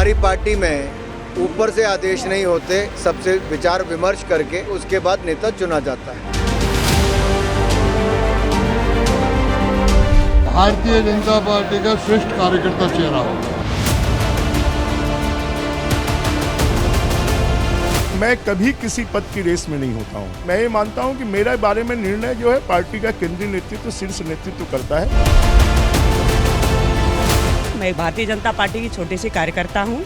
हमारी पार्टी में ऊपर से आदेश नहीं होते, सबसे विचार विमर्श करके उसके बाद नेता चुना जाता है। भारतीय जनता पार्टी का श्रेष्ठ कार्यकर्ता चेहरा होगा। मैं कभी किसी पद की रेस में नहीं होता हूं। मैं ये मानता हूं कि मेरे बारे में निर्णय जो है पार्टी का केंद्रीय नेतृत्व, शीर्ष नेतृत्व करता है। मैं भारतीय जनता पार्टी की छोटी सी कार्यकर्ता हूं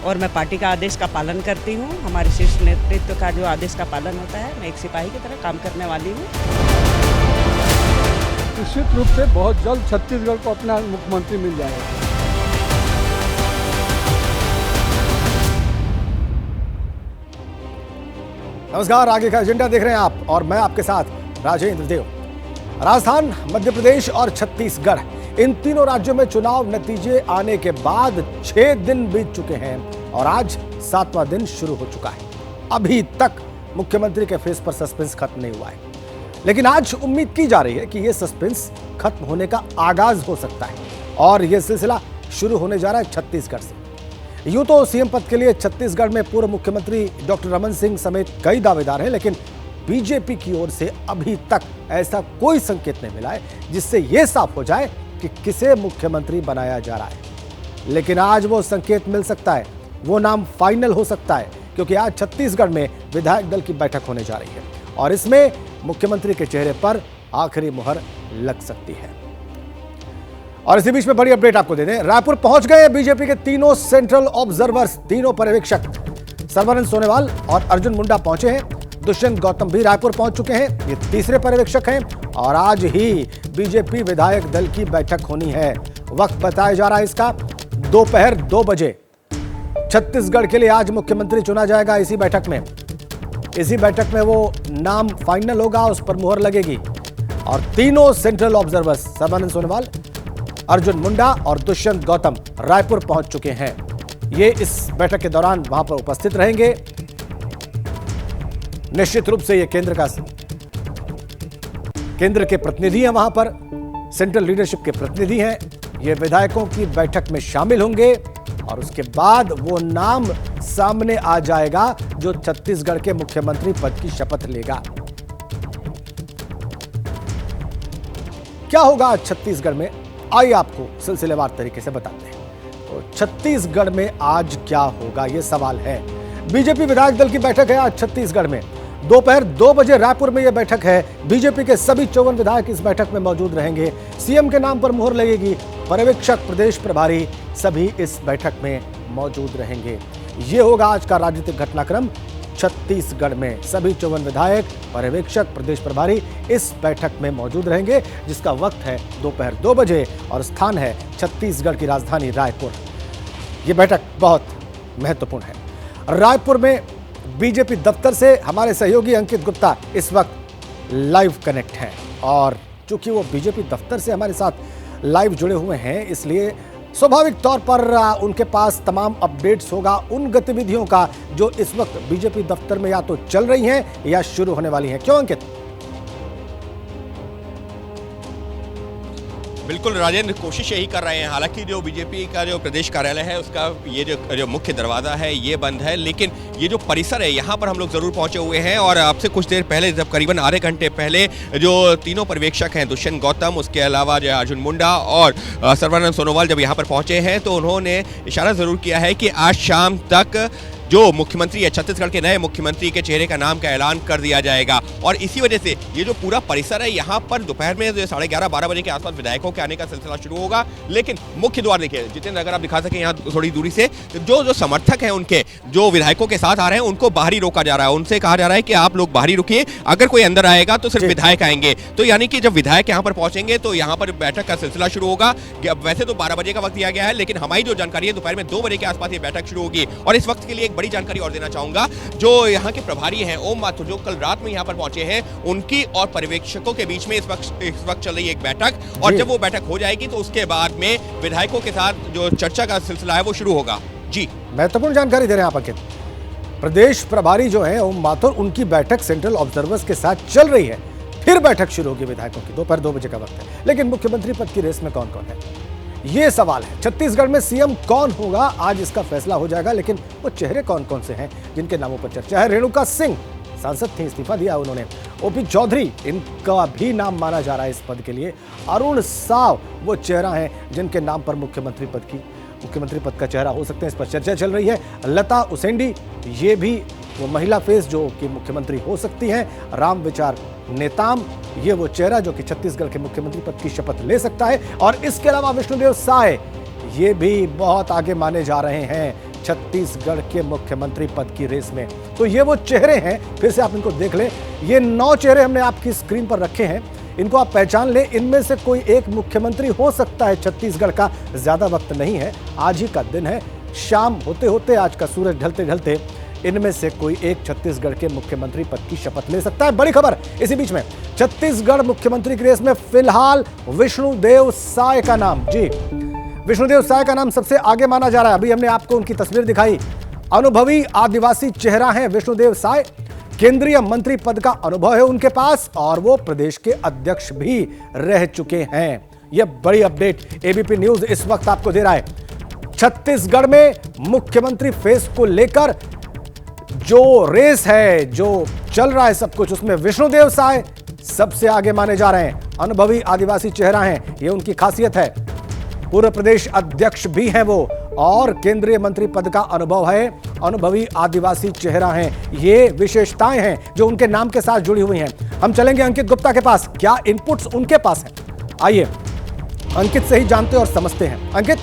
और मैं पार्टी का आदेश का पालन करती हूं। हमारे शीर्ष नेतृत्व का जो आदेश का पालन होता है, मैं एक सिपाही की तरह काम करने वाली हूं। निश्चित रूप से बहुत जल्द छत्तीसगढ़ को अपना मुख्यमंत्री मिल जाएगा। नमस्कार, आगे का एजेंडा देख रहे हैं आप और मैं आपके साथ राजेंद्र देव। राजस्थान, मध्य प्रदेश और छत्तीसगढ़, इन तीनों राज्यों में चुनाव नतीजे आने के बाद 6 दिन बीत चुके हैं और आज 7वां दिन शुरू हो चुका है। अभी तक मुख्यमंत्री के फेस पर सस्पेंस खत्म नहीं हुआ है, लेकिन आज उम्मीद की जा रही है कि यह सस्पेंस खत्म होने का आगाज हो सकता है और यह सिलसिला शुरू होने जा रहा है छत्तीसगढ़ से। यूं तो सीएम पद के लिए छत्तीसगढ़ में पूर्व मुख्यमंत्री डॉक्टर रमन सिंह समेत कई दावेदार हैं, लेकिन बीजेपी की ओर से अभी तक ऐसा कोई संकेत नहीं मिला है जिससे यह साफ हो जाए कि किसे मुख्यमंत्री बनाया जा रहा है। लेकिन आज वो संकेत मिल सकता है, वो नाम फाइनल हो सकता है, क्योंकि आज छत्तीसगढ़ में विधायक दल की बैठक होने जा रही है और इसमें मुख्यमंत्री के चेहरे पर आखिरी मुहर लग सकती है। और इसी बीच में बड़ी अपडेट आपको दे दें, रायपुर पहुंच गए बीजेपी के तीनों सेंट्रल ऑब्जर्वर्स, तीनों पर्यवेक्षक। सर्बानंद सोनोवाल और अर्जुन मुंडा पहुंचे हैं, दुष्यंत गौतम भी रायपुर पहुंच चुके हैं, ये तीसरे पर्यवेक्षक हैं और आज ही बीजेपी विधायक दल की बैठक होनी है। वक्त बताया जा रहा है इसका दोपहर 2 बजे। छत्तीसगढ़ के लिए आज मुख्यमंत्री चुना जाएगा इसी बैठक में। इसी बैठक में वो नाम फाइनल होगा, उस पर मुहर लगेगी और तीनों सेंट्रल ऑब्जर्वर्स सर्बानंद सोनोवाल, अर्जुन मुंडा और दुष्यंत गौतम रायपुर पहुंच चुके हैं। ये इस बैठक के दौरान वहां पर उपस्थित रहेंगे। निश्चित रूप से ये केंद्र के प्रतिनिधि हैं, वहां पर सेंट्रल लीडरशिप के प्रतिनिधि हैं। ये विधायकों की बैठक में शामिल होंगे और उसके बाद वो नाम सामने आ जाएगा जो छत्तीसगढ़ के मुख्यमंत्री पद की शपथ लेगा। क्या होगा आज छत्तीसगढ़ में, आइए आपको सिलसिलेवार तरीके से बताते हैं। तो छत्तीसगढ़ में आज क्या होगा, यह सवाल है। बीजेपी विधायक दल की बैठक है आज छत्तीसगढ़ में। दोपहर 2 बजे रायपुर में यह बैठक है। बीजेपी के सभी 54 विधायक इस बैठक में मौजूद रहेंगे। सीएम के नाम पर मुहर लगेगी। पर्यवेक्षक, प्रदेश प्रभारी सभी इस बैठक में मौजूद रहेंगे। यह होगा आज का राजनीतिक घटनाक्रम छत्तीसगढ़ में। सभी 54 विधायक, पर्यवेक्षक, प्रदेश प्रभारी इस बैठक में मौजूद रहेंगे, जिसका वक्त है दोपहर 2 बजे और स्थान है छत्तीसगढ़ की राजधानी रायपुर। यह बैठक बहुत महत्वपूर्ण है। रायपुर में बीजेपी दफ्तर से हमारे सहयोगी अंकित गुप्ता इस वक्त लाइव कनेक्ट हैं और चूंकि वो बीजेपी दफ्तर से हमारे साथ लाइव जुड़े हुए हैं, इसलिए स्वाभाविक तौर पर उनके पास तमाम अपडेट्स होगा उन गतिविधियों का जो इस वक्त बीजेपी दफ्तर में या तो चल रही हैं या शुरू होने वाली हैं। क्यों अंकित? बिल्कुल राजेंद्र, कोशिश यही कर रहे हैं। हालांकि जो बीजेपी का जो प्रदेश कार्यालय है उसका ये जो मुख्य दरवाज़ा है ये बंद है, लेकिन ये जो परिसर है यहाँ पर हम लोग ज़रूर पहुँचे हुए हैं। और आपसे कुछ देर पहले, जब करीबन आधे घंटे पहले जो तीनों पर्यवेक्षक हैं, दुष्यंत गौतम, उसके अलावा जो अर्जुन मुंडा और सर्बानंद सोनोवाल जब यहाँ पर पहुँचे हैं तो उन्होंने इशारा ज़रूर किया है कि आज शाम तक जो मुख्यमंत्री है, छत्तीसगढ़ के नए मुख्यमंत्री के चेहरे का नाम का ऐलान कर दिया जाएगा। और इसी वजह से ये जो पूरा परिसर है यहाँ पर दोपहर में 11:30-12 बजे के आसपास विधायकों के आने का सिलसिला शुरू होगा। लेकिन मुख्य द्वार देखिए जितेंद्र, अगर आप दिखा सकें यहाँ थोड़ी दूरी से, जो समर्थक हैं उनके, जो विधायकों के साथ आ रहे हैं उनको बाहर ही रोका जा रहा है। उनसे कहा जा रहा है कि आप लोग बाहर ही रुकिए, अगर कोई अंदर आएगा तो सिर्फ विधायक आएंगे। तो यानी कि जब विधायक यहाँ पर पहुंचेंगे तो यहाँ पर बैठक का सिलसिला शुरू होगा। वैसे तो 12 बजे का वक्त दिया गया है, लेकिन हमारी जो जानकारी है दोपहर में 2 बजे के आसपास ये बैठक शुरू होगी। और इस वक्त के लिए एक बड़ी जानकारी और देना चाहूंगा, जो यहाँ के प्रभारी हैं ओम माथुर, जो कल रात में यहाँ पर पहुंचे हैं, उनकी और पर्यवेक्षकों के बीच में इस वक्त चल रही है एक बैठक। और जब वो बैठक हो जाएगी तो उसके बाद में विधायकों के साथ जो चर्चा का सिलसिला है वो शुरू होगा। जी, महत्वपूर्ण जानकारी दे रहे हैं आप अंकित। प्रदेश प्रभारी जो है ओम माथुर, उनकी बैठक सेंट्रल ऑब्जर्वर्स के साथ चल रही है। फिर बैठक शुरू होगी विधायकों की, दोपहर 2 बजे का वक्त है। लेकिन मुख्यमंत्री पद की रेस में कौन कौन है, ये सवाल है। छत्तीसगढ़ में सीएम कौन होगा, आज इसका फैसला हो जाएगा। लेकिन वो चेहरे कौन कौन से हैं जिनके नामों पर चर्चा है? रेणुका सिंह सांसद थी, इस्तीफा दिया उन्होंने। ओपी चौधरी, इनका भी नाम माना जा रहा है इस पद के लिए। अरुण साव वो चेहरा है जिनके नाम पर मुख्यमंत्री पद का चेहरा हो सकते हैं, इस पर चर्चा चल रही है। लता उसेंडी, ये भी वो महिला फेस जो कि मुख्यमंत्री हो सकती हैं। राम विचार नेताम, ये वो चेहरा जो कि छत्तीसगढ़ के मुख्यमंत्री पद की शपथ ले सकता है। और इसके अलावा विष्णुदेव साय, ये भी बहुत आगे माने जा रहे हैं छत्तीसगढ़ के मुख्यमंत्री पद की रेस में। तो ये वो चेहरे हैं, फिर से आप इनको देख लें। ये 9 चेहरे हमने आपकी स्क्रीन पर रखे हैं, इनको आप पहचान लें। इनमें से कोई एक मुख्यमंत्री हो सकता है छत्तीसगढ़ का। ज्यादा वक्त नहीं है, आज ही का दिन है। शाम होते होते, आज का सूरज ढलते ढलते, इनमें से कोई एक छत्तीसगढ़ के मुख्यमंत्री पद की शपथ ले सकता है। बड़ी खबर इसी बीच में, छत्तीसगढ़ मुख्यमंत्री की रेस में फिलहाल विष्णुदेव साय का नाम, जी विष्णुदेव साय का नाम सबसे आगे माना जा रहा है। अभी हमने आपको उनकी तस्वीर दिखाई। अनुभवी आदिवासी चेहरा है विष्णुदेव साय। केंद्रीय मंत्री पद का अनुभव है उनके पास और वो प्रदेश के अध्यक्ष भी रह चुके हैं। यह बड़ी अपडेट एबीपी न्यूज इस वक्त आपको दे रहा है। छत्तीसगढ़ में मुख्यमंत्री फेस को लेकर जो रेस है, जो चल रहा है सब कुछ, उसमें विष्णुदेव साय सबसे आगे माने जा रहे हैं। अनुभवी आदिवासी चेहरा हैं, ये उनकी खासियत है। पूर्व प्रदेश अध्यक्ष भी हैं वो और केंद्रीय मंत्री पद का अनुभव है। अनुभवी आदिवासी चेहरा हैं, ये विशेषताएं हैं जो उनके नाम के साथ जुड़ी हुई हैं। हम चलेंगे अंकित गुप्ता के पास, क्या इनपुट्स उनके पास हैं। आइए अंकित से ही जानते और समझते हैं। अंकित,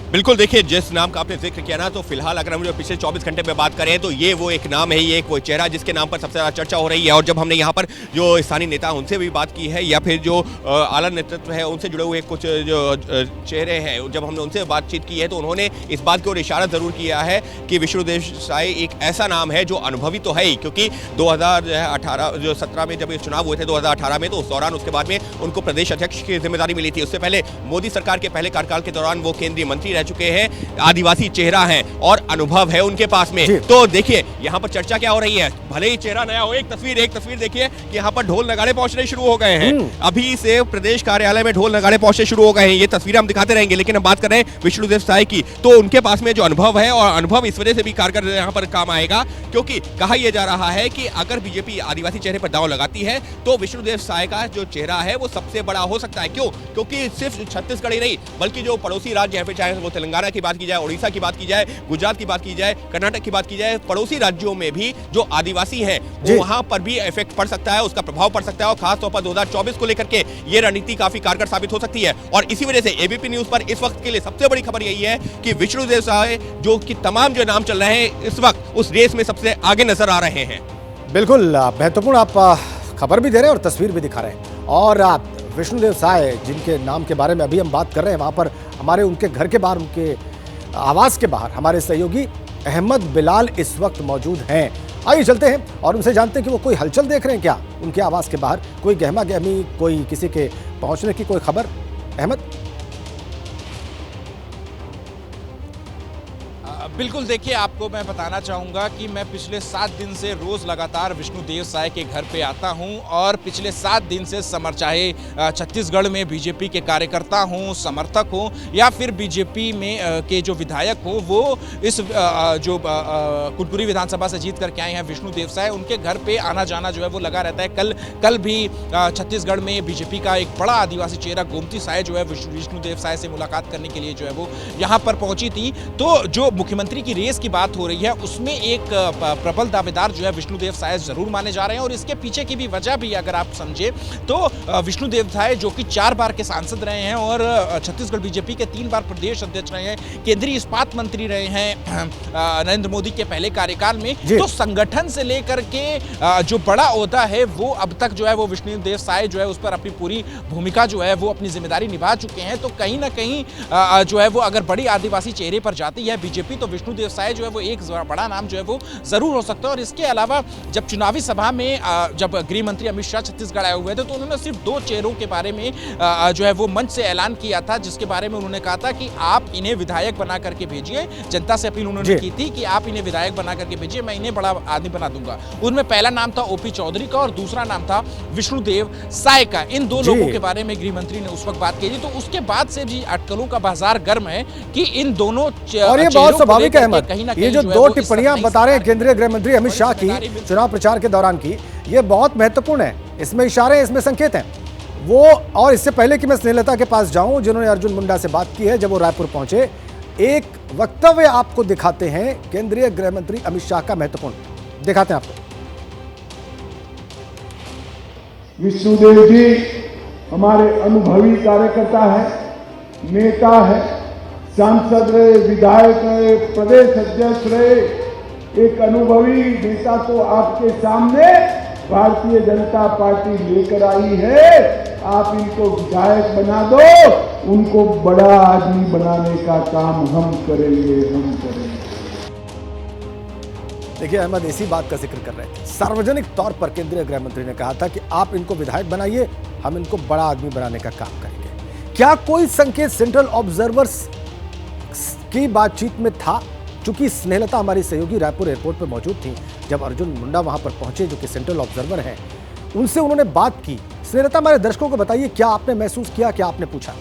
बिल्कुल, देखिए जिस नाम का आपने जिक्र किया ना, तो फिलहाल अगर हम जो पिछले 24 घंटे में बात करें तो ये वो एक नाम है, ये एक वो चेहरा जिसके नाम पर सबसे ज़्यादा चर्चा हो रही है। और जब हमने यहाँ पर जो स्थानीय नेता उनसे भी बात की है या फिर जो आला नेतृत्व है उनसे जुड़े हुए कुछ जो चेहरे हैं, जब हमने उनसे बातचीत की है तो उन्होंने इस बात की ओर इशारा ज़रूर किया है कि विष्णुदेव साय एक ऐसा नाम है जो अनुभवी तो है ही, क्योंकि 2017 में जब ये चुनाव हुए थे 2018 में, तो उस दौरान उसके बाद में उनको प्रदेश अध्यक्ष की जिम्मेदारी मिली थी। उससे पहले मोदी सरकार के पहले कार्यकाल के दौरान वो केंद्रीय मंत्री रह चुके हैं। आदिवासी चेहरा है और अनुभव है उनके पास में। तो देखिए यहाँ पर चर्चा क्या हो रही है, भले ही चेहरा नया हो। एक तस्वीर देखिए कि यहाँ पर ढोल नगाड़े पहुंचने शुरू हो गए हैं। अभी से प्रदेश कार्यालय में ढोल नगाड़े पहुंचने शुरू हो गए हैं। ये तस्वीरें हम दिखाते रहेंगे, लेकिन हम बात कर रहे हैं विष्णुदेव साय की। तो उनके पास में जो अनुभव है, और अनुभव इस वजह से भी कारगर यहाँ पर काम आएगा क्योंकि कहा यह जा रहा है कि अगर बीजेपी आदिवासी चेहरे पर दांव लगाती है तो विष्णुदेव साय का जो चेहरा है वो सबसे बड़ा हो सकता है। क्यों? क्योंकि सिर्फ छत्तीसगढ़ ही नहीं बल्कि जो पड़ोसी राज्य है, फिर चाहे वो तेलंगाना की बात की जाए, उड़ीसा की बात की जाए, गुजरात की बात की जाए, कर्नाटक की बात की जाए, पड़ोसी राज्यों में भी जो आदिवासी हैं वहां पर भी इफेक्ट पड़ सकता है, उसका प्रभाव पड़ सकता है। और खासतौर पर 2024 को लेकर के ये रणनीति काफी कारगर साबित हो सकती है। और इसी वजह से एबीपी न्यूज पर इस वक्त के लिए सबसे बड़ी खबर यही है कि विष्णुदेव साय जो कि तमाम जो नाम चल रहे हैं इस वक्त उस रेस में सबसे आगे नजर आ रहे हैं। बिल्कुल महत्वपूर्ण आप खबर भी दे रहे हैं और तस्वीर भी दिखा रहे हैं। और विष्णुदेव साय जिनके नाम के बारे में अभी हम बात कर रहे हैं, वहां पर हमारे उनके घर के बाहर, उनके आवास के बाहर हमारे सहयोगी अहमद बिलाल इस वक्त मौजूद हैं। आइए चलते हैं और उनसे जानते हैं कि वो कोई हलचल देख रहे हैं क्या उनके आवास के बाहर, कोई गहमा गहमी, कोई किसी के पहुंचने की कोई खबर। अहमद, बिल्कुल, देखिए आपको मैं बताना चाहूँगा कि मैं पिछले 7 दिन से रोज़ लगातार विष्णुदेव साय के घर पे आता हूँ और पिछले 7 दिन से चाहे छत्तीसगढ़ में बीजेपी के कार्यकर्ता हों, समर्थक हों या फिर बीजेपी में के जो विधायक हों, वो इस जो कुटपुरी विधानसभा से जीत करके आए हैं विष्णुदेव साय, उनके घर पे आना जाना जो है वो लगा रहता है। कल भी छत्तीसगढ़ में बीजेपी का एक बड़ा आदिवासी चेहरा गोमती साय जो है विष्णुदेव साय से मुलाकात करने के लिए जो है वो यहाँ पर पहुँची थी। तो जो मुख्यमंत्री की रेस की बात हो रही है उसमें एक प्रबल दावेदार जो है विष्णुदेव साय जरूर माने जा रहे हैं। और इसके पीछे की भी वजह भी अगर आप समझे तो विष्णुदेव साय जो कि 4 बार के सांसद रहे हैं और छत्तीसगढ़ बीजेपी के 3 बार प्रदेश अध्यक्ष रहे हैं, केंद्रीय इस्पात मंत्री रहे हैं नरेंद्र मोदी के पहले कार्यकाल में। तो संगठन से लेकर के जो बड़ा ओहदा है वो अब तक जो है वो विष्णुदेव साय जो है उस पर अपनी पूरी भूमिका जो है वो अपनी जिम्मेदारी निभा चुके हैं। तो कहीं ना कहीं जो है वो अगर बड़ी आदिवासी चेहरे पर जाती है बीजेपी तो विष्णुदेव साय जो है वो एक बड़ा नाम जो है वो जरूर हो सकता है। और इसके अलावा जब चुनावी सभा में जब गृह मंत्री अमित शाह छत्तीसगढ़ आए हुए थे तो उन्होंने सिर्फ 2 चेहरों के बारे में जो है वो मंच से ऐलान किया था, जिसके बारे में उन्होंने कहा था कि आप इन्हें विधायक बना करके भेजिए। जनता से अपील उन्होंने की थी कि आप इन्हें विधायक बना करके भेजिए, मैं इन्हें बड़ा आदमी बना दूंगा। उनमें पहला नाम था ओपी चौधरी का और दूसरा नाम था विष्णुदेव साय का। इन 2 लोगों के बारे में गृह मंत्री ने उस वक्त बात की थी। तो उसके बाद से भी अटकलों का बाजार गर्म है कि इन दोनों और ये बहुत स्वाभाविक है अहमद, ये जो 2 टिप्पणियां बता रहे हैं केंद्रीय गृह मंत्री अमित शाह की चुनाव प्रचार के दौरान की, ये बहुत महत्वपूर्ण है। इसमें इशारे, इसमें संकेत हैं वो। और इससे पहले कि मैं स्नेहलता के पास जाऊं जिन्होंने अर्जुन मुंडा से बात की है जब वो रायपुर पहुंचे, एक वक्तव्य आपको दिखाते हैं केंद्रीय गृह मंत्री अमित शाह का, महत्वपूर्ण दिखाते हैं आपको। विष्णुदेव जी हमारे अनुभवी कार्यकर्ता है, नेता है, सांसद रहे, विधायक रहे, प्रदेश अध्यक्ष रहे। एक अनुभवी नेता को आपके सामने भारतीय जनता पार्टी लेकर आई है। आप इनको विधायक बना दो, उनको बड़ा आदमी बनाने का काम हम करेंगे। देखिए अहमद इसी बात का जिक्र कर रहे थे। सार्वजनिक तौर पर केंद्रीय गृह मंत्री ने कहा था कि आप इनको विधायक बनाइए, हम इनको बड़ा आदमी बनाने का काम करेंगे। क्या कोई संकेत सेंट्रल ऑब्जर्वर्स की बातचीत में था? चूंकि स्नेहलता हमारी सहयोगी रायपुर एयरपोर्ट पर मौजूद थी जब अर्जुन मुंडा वहां पर पहुंचे, जो कि सेंट्रल ऑब्जर्वर हैं, उनसे उन्होंने बात की। स्नेहलता, हमारे दर्शकों को बताइए क्या आपने महसूस किया, क्या आपने पूछा?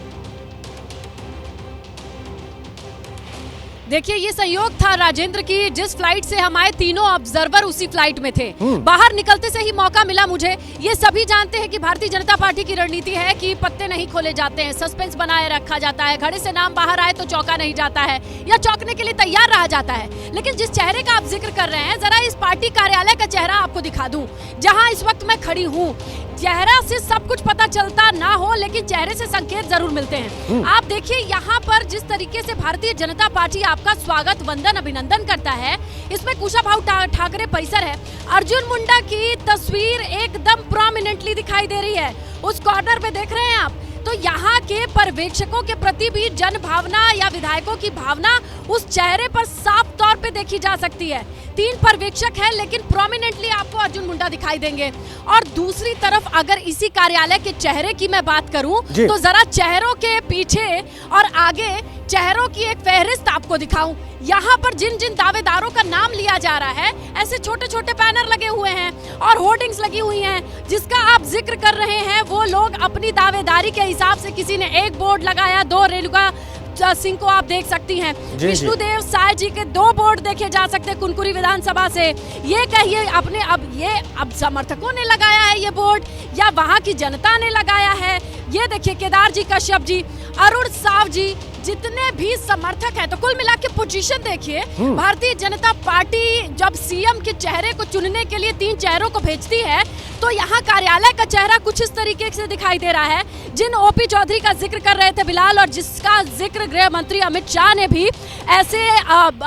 देखिए ये संयोग था राजेंद्र की, जिस फ्लाइट से हम आए तीनों ऑब्जर्वर उसी फ्लाइट में थे। बाहर निकलते से ही मौका मिला मुझे। ये सभी जानते हैं कि भारतीय जनता पार्टी की रणनीति है कि पत्ते नहीं खोले जाते हैं, सस्पेंस बनाए रखा जाता है। घड़े से नाम बाहर आए तो चौंका नहीं जाता है या चौंकने के लिए तैयार रहा जाता है। लेकिन जिस चेहरे का आप जिक्र कर रहे हैं, जरा इस पार्टी कार्यालय का चेहरा आपको दिखा दूं जहां इस वक्त मैं खड़ी हूं। चेहरा से सब कुछ पता चलता ना हो, लेकिन चेहरे से संकेत जरूर मिलते हैं। आप देखिए यहाँ पर जिस तरीके से भारतीय जनता पार्टी आपका स्वागत, वंदन, अभिनंदन करता है। इसमें कुशाभाऊ ठाकरे परिसर है। अर्जुन मुंडा की तस्वीर एकदम प्रोमिनेंटली दिखाई दे रही है। उस कॉर्नर पे देख रहे हैं आप, तो यहाँ के पर्यवेक्षकों के प्रति भी जन भावना या विधायकों की भावना उस चेहरे पर साफ तौर पे देखी जा सकती है। 3 पर्यवेक्षक हैं, लेकिन प्रोमिनेंटली आपको अर्जुन मुंडा दिखाई देंगे। और दूसरी तरफ अगर इसी कार्यालय के चेहरे की मैं बात करूं तो जरा चेहरों के पीछे और आगे चेहरों की एक फहरिस्त आपको दिखाऊं। यहाँ पर जिन जिन दावेदारों का नाम लिया जा रहा है, ऐसे छोटे छोटे बैनर लगे हुए हैं और होर्डिंग्स लगी हुई हैं। जिसका आप जिक्र कर रहे हैं वो लोग अपनी दावेदारी के हिसाब से, किसी ने 1 बोर्ड लगाया, 2 रेणुका सिंह को आप देख सकती हैं। विष्णुदेव साय जी के 2 बोर्ड देखे जा सकते हैं कुनकुरी विधानसभा से। ये कहिए अपने अब समर्थकों ने लगाया है ये बोर्ड या वहां की जनता ने लगाया है? ये देखिए केदार जी, कश्यप जी, अरुण साव जी, जितने भी समर्थक हैं, तो कुल मिला के पोजीशन देखिए। भारतीय जनता पार्टी जब सीएम के चेहरे को चुनने के लिए 3 चेहरों को भेजती है तो यहाँ कार्यालय का चेहरा कुछ इस तरीके से दिखाई दे रहा है। जिन ओपी चौधरी का जिक्र कर रहे थे बिलाल, और जिसका जिक्र गृह मंत्री अमित शाह ने भी, ऐसे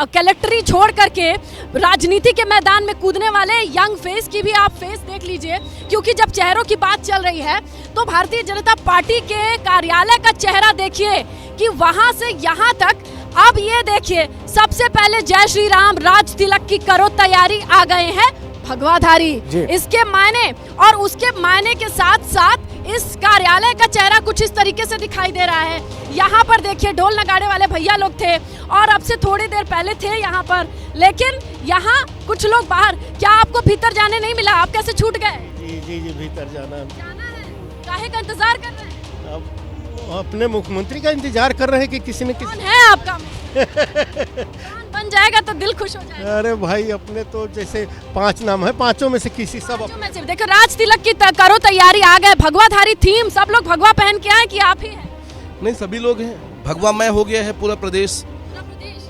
कलेक्टरी छोड़ करके राजनीति के मैदान में कूदने वाले यंग फेस की भी आप फेस देख लीजिए। क्योंकि जब चेहरों की बात चल रही है तो भारतीय जनता पार्टी के कार्यालय का चेहरा देखिए कि वहां से यहाँ तक। अब ये देखिए, सबसे पहले जय श्री राम, राज तिलक की करो तैयारी, आ गए हैं भगवाधारी। इसके मायने और उसके मायने के साथ साथ इस कार्यालय का चेहरा कुछ इस तरीके से दिखाई दे रहा है। यहाँ पर देखिए ढोल नगाड़े वाले भैया लोग थे और अब से थोड़ी देर पहले थे यहाँ पर, लेकिन यहाँ कुछ लोग बाहर। क्या आपको भीतर जाने नहीं मिला? आप कैसे छूट गए? जी भीतर जाना है। काहे का इंतजार कर रहे हैं? अब अपने मुख्यमंत्री का इंतजार कर रहे हैं कि किसी न किसी। कौन है आपका? बन जाएगा तो दिल खुश हो जाएगा। अरे भाई, अपने तो जैसे 5 नाम है, 5 में से किसी सब में से। देखो राज तिलक की करो तैयारी, आ गए भगवाधारी थीम, सब लोग भगवा पहन के आए कि आप ही हैं? नहीं, सभी लोग हैं। भगवामय हो गया है पूरा प्रदेश।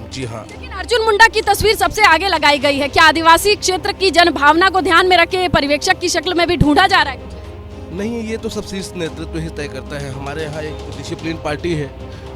जी हाँ। लेकिन अर्जुन मुंडा की तस्वीर सबसे आगे लगाई गई है। क्या आदिवासी क्षेत्र की जन भावना को ध्यान में रखे पर्यवेक्षक की शक्ल में भी ढूंढा जा रहा है? नहीं, ये तो सब शीर्ष नेतृत्व ही तय करता है। हमारे यहाँ एक डिसिप्लिन पार्टी है।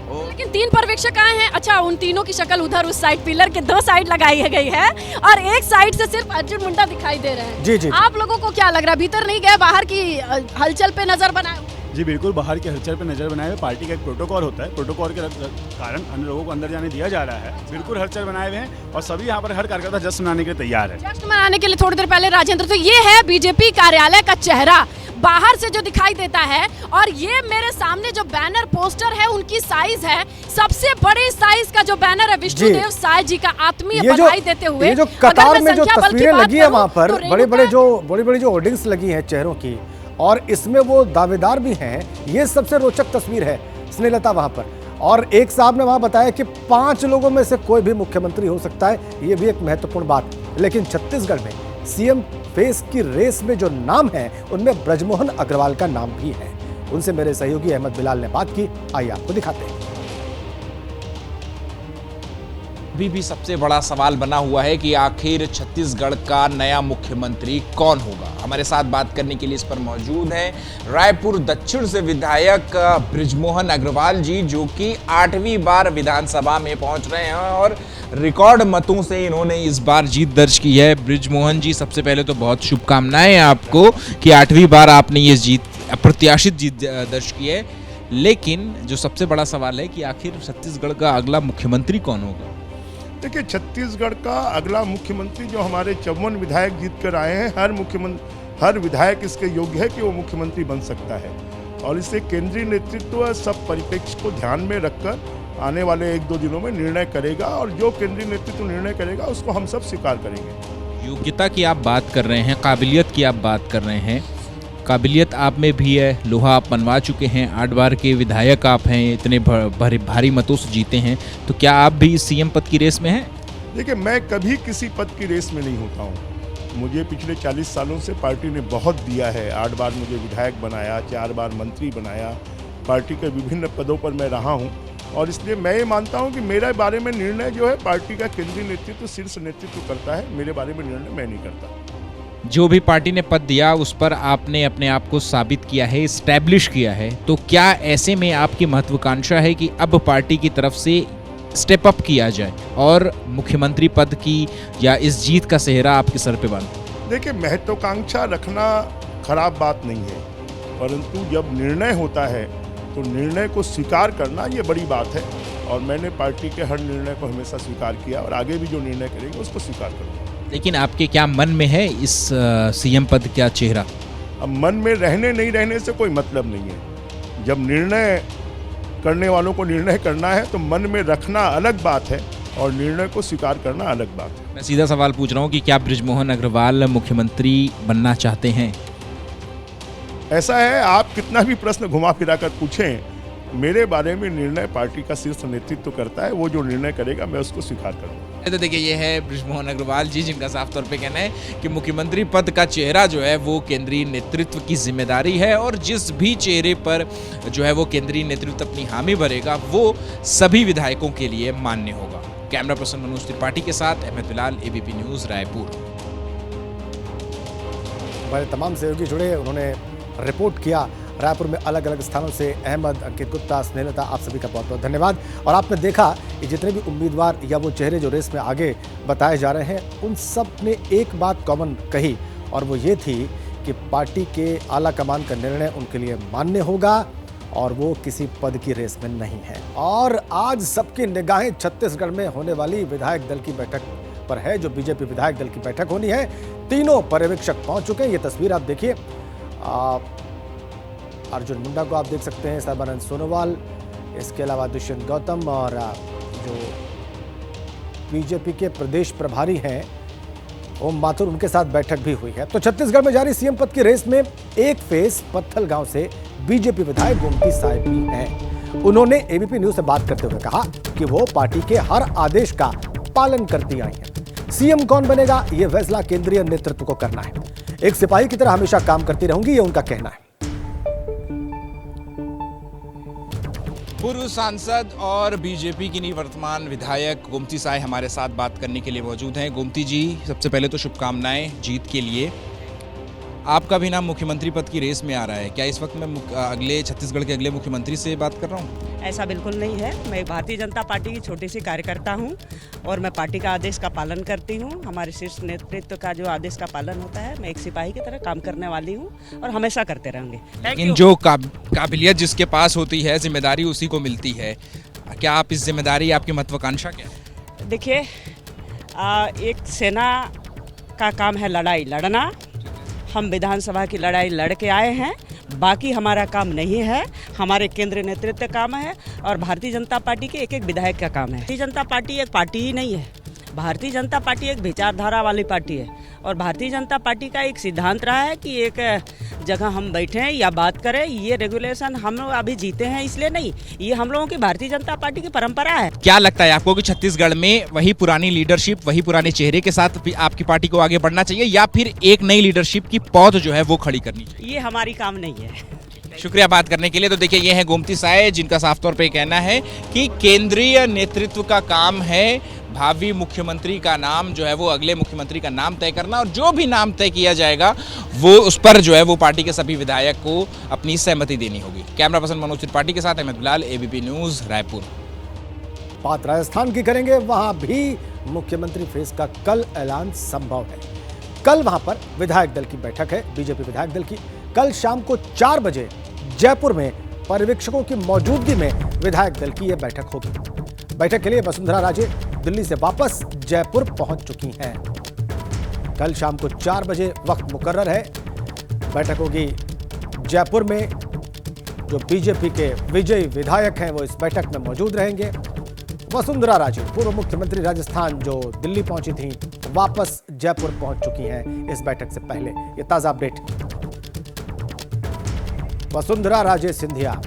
और लेकिन 3 पर्यवेक्षक आए हैं। अच्छा, उन तीनों की शक्ल उधर उस साइड, पिलर के 2 साइड लगाई गई है और एक साइड से सिर्फ अर्जुन मुंडा दिखाई दे रहे हैं। जी। आप लोगों को क्या लग रहा है? भीतर नहीं गए, बाहर की हलचल पे नजर बनाए? जी बिल्कुल, बाहर के हलचल पर नज़र बनाए हुए। पार्टी का एक प्रोटोकॉल होता है, प्रोटोकॉल के कारण अन्य लोगों को अंदर जाने दिया जा रहा है। बिल्कुल हलचल बनाए हुए हैं और सभी यहाँ पर हर कार्यकर्ता जश्न मनाने के लिए तैयार है। जश्न मनाने के लिए थोड़ी देर पहले राजेंद्र, तो ये है बीजेपी कार्यालय का चेहरा बाहर से जो दिखाई देता है, और ये मेरे सामने जो बैनर पोस्टर है उनकी साइज है सबसे बड़ी साइज का जो बैनर है विष्णुदेव साय जी का आत्मीय बधाई देते हुए। ये जो कतार में जो तस्वीरें लगी है वहाँ पर बड़ी बड़ी जो होर्डिंग्स लगी हैं चेहरों की, और इसमें वो दावेदार भी हैं, ये सबसे रोचक तस्वीर है स्नेहलता वहाँ पर। और एक साहब ने वहाँ बताया कि 5 लोगों में से कोई भी मुख्यमंत्री हो सकता है, ये भी एक महत्वपूर्ण बात। लेकिन छत्तीसगढ़ में सीएम फेस की रेस में जो नाम है उनमें ब्रजमोहन अग्रवाल का नाम भी है। उनसे मेरे सहयोगी अहमद बिलाल ने बात की, आइए आपको दिखाते हैं। अभी भी सबसे बड़ा सवाल बना हुआ है कि आखिर छत्तीसगढ़ का नया मुख्यमंत्री कौन होगा। हमारे साथ बात करने के लिए इस पर मौजूद हैं रायपुर दक्षिण से विधायक ब्रजमोहन अग्रवाल जी, जो कि 8वीं बार विधानसभा में पहुंच रहे हैं और रिकॉर्ड मतों से इन्होंने इस बार जीत दर्ज की है। ब्रजमोहन जी, सबसे पहले तो बहुत शुभकामनाएं आपको कि 8वीं बार आपने ये अप्रत्याशित जीत दर्ज की है। लेकिन जो सबसे बड़ा सवाल है कि आखिर छत्तीसगढ़ का अगला मुख्यमंत्री कौन होगा। देखिए, छत्तीसगढ़ का अगला मुख्यमंत्री जो हमारे 54 विधायक जीत कर आए हैं, हर विधायक इसके योग्य है कि वो मुख्यमंत्री बन सकता है। और इससे केंद्रीय नेतृत्व सब परिप्रेक्ष्य को ध्यान में रखकर आने वाले 1-2 दिनों में निर्णय करेगा, और जो केंद्रीय नेतृत्व निर्णय करेगा उसको हम सब स्वीकार करेंगे। योग्यता की आप बात कर रहे हैं, काबिलियत की आप बात कर रहे हैं। काबिलियत आप में भी है, लोहा आप बनवा चुके हैं, 8 बार के विधायक आप हैं, इतने भारी मतों से जीते हैं, तो क्या आप भी सीएम पद की रेस में हैं? देखिए, मैं कभी किसी पद की रेस में नहीं होता हूँ। मुझे पिछले 40 सालों से पार्टी ने बहुत दिया है। 8 बार मुझे विधायक बनाया, 4 बार मंत्री बनाया, पार्टी के विभिन्न पदों पर मैं रहा हूँ, और इसलिए मैं ये मानता हूँ कि मेरे बारे में निर्णय जो है पार्टी का केंद्रीय नेतृत्व, शीर्ष नेतृत्व करता है। मेरे बारे में निर्णय मैं नहीं करता। जो भी पार्टी ने पद दिया उस पर आपने अपने आप को साबित किया है, इस्टेब्लिश किया है, तो क्या ऐसे में आपकी महत्वाकांक्षा है कि अब पार्टी की तरफ से स्टेप अप किया जाए और मुख्यमंत्री पद की या इस जीत का सेहरा आपके सर पे बांधे? देखिए, महत्वाकांक्षा रखना खराब बात नहीं है, परंतु जब निर्णय होता है तो निर्णय को स्वीकार करना ये बड़ी बात है। और मैंने पार्टी के हर निर्णय को हमेशा स्वीकार किया, और आगे भी जो निर्णय करेंगे उसको स्वीकार करूँगा। लेकिन आपके क्या मन में है इस सीएम पद का चेहरा? अब मन में रहने नहीं रहने से कोई मतलब नहीं है। जब निर्णय करने वालों को निर्णय करना है तो मन में रखना अलग बात है और निर्णय को स्वीकार करना अलग बात है। मैं सीधा सवाल पूछ रहा हूँ कि क्या ब्रजमोहन अग्रवाल मुख्यमंत्री बनना चाहते हैं? ऐसा है, आप कितना भी प्रश्न घुमा फिरा कर पूछें, मेरे बारे में निर्णय पार्टी का शीर्ष नेतृत्व करता है। वो जो निर्णय करेगा मैं उसको स्वीकार करूँगा। तो देखिए, ये है ब्रजमोहन अग्रवाल जी, जिनका साफ तौर पे कहना है कि मुख्यमंत्री पद का चेहरा जो है वो केंद्रीय नेतृत्व की जिम्मेदारी है, और जिस भी चेहरे पर जो है वो केंद्रीय नेतृत्व अपनी हामी भरेगा वो सभी विधायकों के लिए मान्य होगा। कैमरा पर्सन मनोज त्रिपाठी के साथ अहमद बिलाल, एबीपी न्यूज़, रायपुर। हमारे तमाम सहयोगी जुड़े, उन्होंने रिपोर्ट किया रायपुर में अलग अलग स्थानों से। अहमद, अंकित गुप्ता, स्नेहलता, आप सभी का बहुत बहुत धन्यवाद। और आपने देखा कि जितने भी उम्मीदवार या वो चेहरे जो रेस में आगे बताए जा रहे हैं, उन सब ने एक बात कॉमन कही, और वो ये थी कि पार्टी के आला कमान का निर्णय उनके लिए मान्य होगा और वो किसी पद की रेस में नहीं है। और आज सबकी निगाहें छत्तीसगढ़ में होने वाली विधायक दल की बैठक पर है, जो बीजेपी विधायक दल की बैठक होनी है। तीनों पर्यवेक्षक पहुंच चुके हैं। ये तस्वीर आप देखिए, अर्जुन मुंडा को आप देख सकते हैं, सर्बानंद सोनोवाल, इसके अलावा दुष्यंत गौतम, और जो बीजेपी के प्रदेश प्रभारी हैं ओम माथुर, उनके साथ बैठक भी हुई है। तो छत्तीसगढ़ में जारी सीएम पद की रेस में एक फेस पत्थल गांव से बीजेपी विधायक गोमती साय भी हैं। उन्होंने एबीपी न्यूज से बात करते हुए कहा कि वो पार्टी के हर आदेश का पालन करती आई हैं। सीएम कौन बनेगा ये फैसला केंद्रीय नेतृत्व को करना है। एक सिपाही की तरह हमेशा काम करती रहूंगी, ये उनका कहना है। पूर्व सांसद और बीजेपी की निवर्तमान विधायक गोमती साय हमारे साथ बात करने के लिए मौजूद हैं। गोमती जी, सबसे पहले तो शुभकामनाएं जीत के लिए। आपका भी नाम मुख्यमंत्री पद की रेस में आ रहा है, क्या इस वक्त मैं अगले छत्तीसगढ़ के अगले मुख्यमंत्री से बात कर रहा हूँ? ऐसा बिल्कुल नहीं है। मैं भारतीय जनता पार्टी की छोटी सी कार्यकर्ता हूं और मैं पार्टी का आदेश का पालन करती हूं। हमारे शीर्ष नेतृत्व का जो आदेश का पालन होता है, मैं एक सिपाही की तरह काम करने वाली हूं और हमेशा करते रहेंगे। लेकिन जो काबिलियत जिसके पास होती है, जिम्मेदारी उसी को मिलती है। क्या आप इस जिम्मेदारी, आपकी महत्वाकांक्षा क्या है? देखिए, एक सेना का काम है लड़ाई लड़ना। हम विधानसभा की लड़ाई लड़ के आए हैं, बाकी हमारा काम नहीं है। हमारे केंद्रीय नेतृत्व का काम है और भारतीय जनता पार्टी के एक एक विधायक का काम है। भारतीय जनता पार्टी एक पार्टी ही नहीं है। भारतीय जनता पार्टी एक विचारधारा वाली पार्टी है और भारतीय जनता पार्टी का एक सिद्धांत रहा है कि एक जगह हम बैठें या बात करें, ये रेगुलेशन हम लोग अभी जीते हैं इसलिए नहीं, ये हम लोगों की भारतीय जनता पार्टी की परंपरा है। क्या लगता है आपको कि छत्तीसगढ़ में वही पुरानी लीडरशिप, वही पुराने चेहरे के साथ आपकी पार्टी को आगे बढ़ना चाहिए या फिर एक नई लीडरशिप की पौध जो है वो खड़ी करनी चाहिए? ये हमारी काम नहीं है। शुक्रिया बात करने के लिए। तो देखिए, ये है गोमती साय, जिनका साफ तौर पे कहना है कि केंद्रीय नेतृत्व का काम है भावी मुख्यमंत्री का नाम जो है वो अगले मुख्यमंत्री का नाम तय करना, और जो भी नाम तय किया जाएगा वो उस पर जो है वो पार्टी के सभी विधायक को अपनी सहमति देनी होगी। कैमरा पर्सन मनोज त्रिपाठी के साथ अहमद बिलाल, एबीपी न्यूज, रायपुर। बात राजस्थान की करेंगे, वहां भी मुख्यमंत्री फेस का कल ऐलान संभव है। कल वहां पर विधायक दल की बैठक है, बीजेपी विधायक दल की। कल शाम को 4 बजे जयपुर में पर्यवेक्षकों की मौजूदगी में विधायक दल की यह बैठक होगी। बैठक के लिए वसुंधरा राजे दिल्ली से वापस जयपुर पहुंच चुकी हैं। कल शाम को 4 बजे वक्त मुकर्रर है। बैठक होगी जयपुर में। जो बीजेपी के विजयी विधायक हैं वो इस बैठक में मौजूद रहेंगे। वसुंधरा राजे, पूर्व मुख्यमंत्री राजस्थान, जो दिल्ली पहुंची थी, वापस जयपुर पहुंच चुकी हैं इस बैठक से पहले। ये ताजा अपडेट। वसुंधरा राजे सिंधिया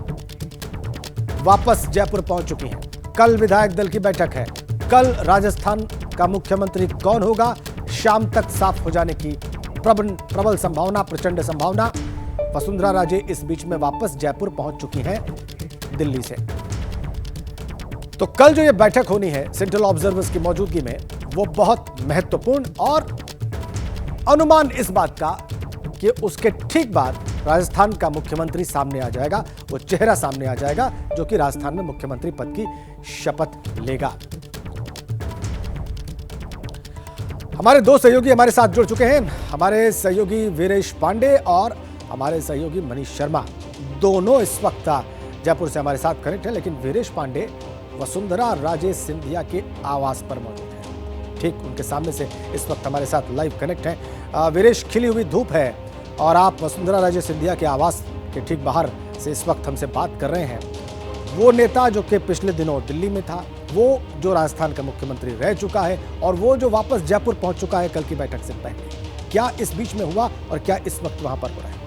वापस जयपुर पहुंच चुकी हैं। कल विधायक दल की बैठक है। कल राजस्थान का मुख्यमंत्री कौन होगा, शाम तक साफ हो जाने की प्रबल संभावना, प्रचंड संभावना। वसुंधरा राजे इस बीच में वापस जयपुर पहुंच चुकी हैं दिल्ली से। तो कल जो ये बैठक होनी है सेंट्रल ऑब्जर्वर्स की मौजूदगी में, वो बहुत महत्वपूर्ण और अनुमान इस बात का कि उसके ठीक बाद राजस्थान का मुख्यमंत्री सामने आ जाएगा, वो चेहरा सामने आ जाएगा जो कि राजस्थान में मुख्यमंत्री पद की शपथ लेगा। हमारे 2 सहयोगी हमारे साथ जुड़ चुके हैं। हमारे सहयोगी वीरेश पांडे और हमारे सहयोगी मनीष शर्मा, दोनों इस वक्त जयपुर से हमारे साथ कनेक्ट हैं। लेकिन वीरेश पांडे वसुंधरा राजे सिंधिया के आवास पर मौजूद हैं, ठीक उनके सामने से इस वक्त हमारे साथ लाइव कनेक्ट हैं। वीरेश, खिली हुई धूप है और आप वसुंधरा राजे सिंधिया के आवास के ठीक बाहर से इस वक्त हमसे बात कर रहे हैं। वो नेता जो कि पिछले दिनों दिल्ली में था, वो जो राजस्थान का मुख्यमंत्री रह चुका है और वो जो वापस जयपुर पहुंच चुका है कल की बैठक से पहले, क्या इस बीच में हुआ और क्या इस वक्त वहां पर हो रहा है?